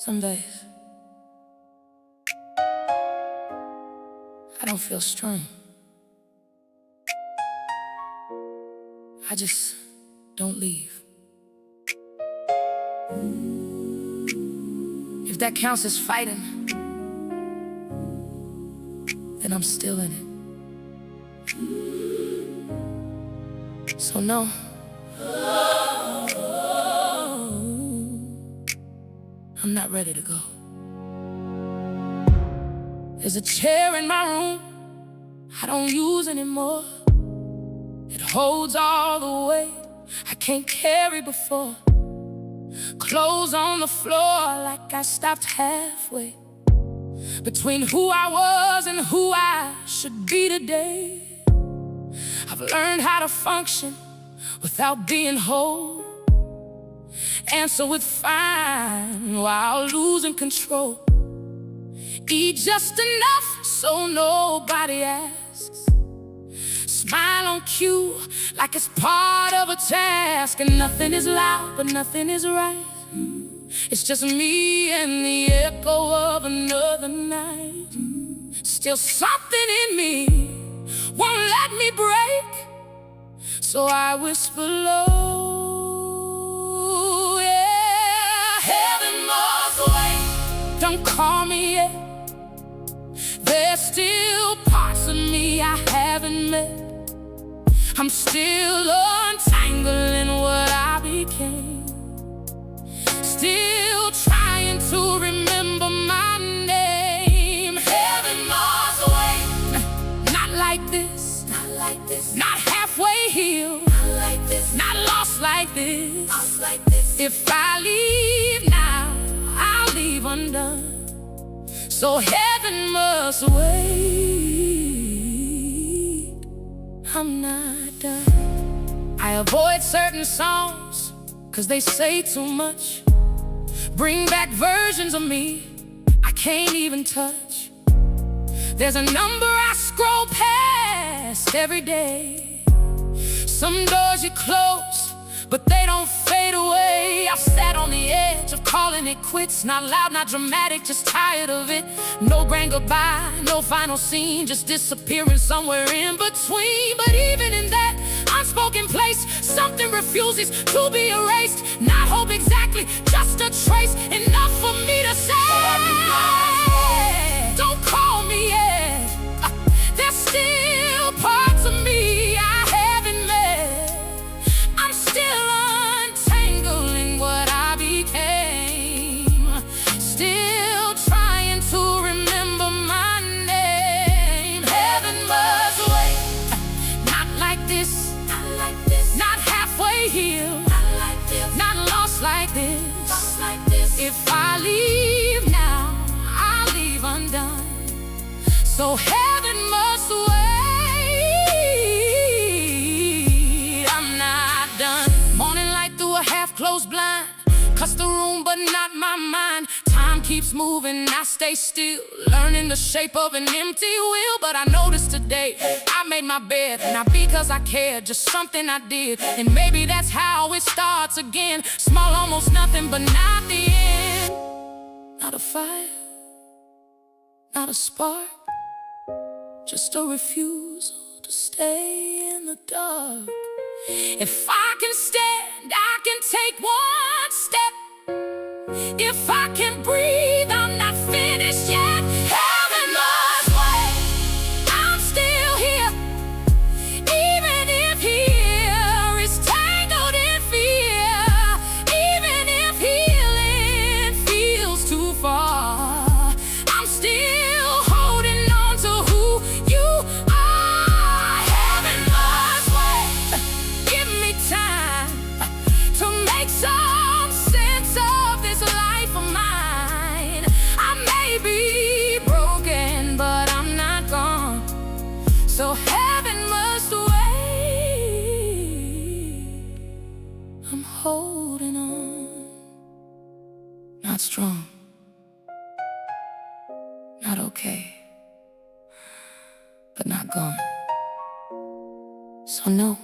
Some days I don't feel strong. I just don't leave. If that counts as fighting, then I'm still in it. So no, I'm not ready to go. There's a chair in my room I don't use anymore. It holds all the weight I can't carry before. Clothes on the floor like I stopped halfway between who I was and who I should be today. I've learned how to function without being whole, answer with fine while losing control. Eat just enough so nobody asks. Smile on cue like it's part of a task. And nothing is loud, but nothing is right. It's just me and the echo of another night. Still something in me won't let me break, so I whisper low, yeah. Heaven must wait, don't call me yet. There's still parts of me I haven't met. I'm still untangling what I became, still trying to remember my name. Heaven must wait, not like this, not like this, not halfway healed, not like this, not lost like this, lost like this. If I leave now, I'll leave undone. So heaven must wait, I'm not done. I avoid certain songs cause they say too much, bring back versions of me I can't even touch. There's a number I scroll past every day. Some doors you close, but they don't fade away. I've sat on the edge of calling it quits, not loud, not dramatic, just tired of it. No grand goodbye, no final scene, just disappearing somewhere in between. But even in that unspoken place, something refuses to be erased. Not hope exactly, just a trace, enough for me to say, don't call me yet. There's still parts of me I haven't met. I'm still untangling what I became, still trying to remember my name. Heaven must wait, not like this, not like this, not halfway healed, not like this, not lost like this, lost like this. If I leave now, I'll leave undone. So heaven must wait, I'm not done. Morning light through a half-closed blind, cuts the room but not my mind. Time keeps moving, I stay still, learning the shape of an empty wheel. But I noticed today, I made my bed, not because I cared, just something I did. And maybe that's how it starts again. Small, almost nothing, but not the end. Not a fire, not a spark, just a refusal to stay in the dark. If I can stand, I can take one step. If I can breathe, I'm not finished yet. Heaven must wait, I'm still here, even if here is tangled in fear, even if healing feels too far. I'm still holding on to who you are. Heaven must wait, give me time to make some sense of this life of mine. I may be broken, but I'm not gone. So heaven must wait, I'm holding on. Not strong, not okay, but not gone. So no,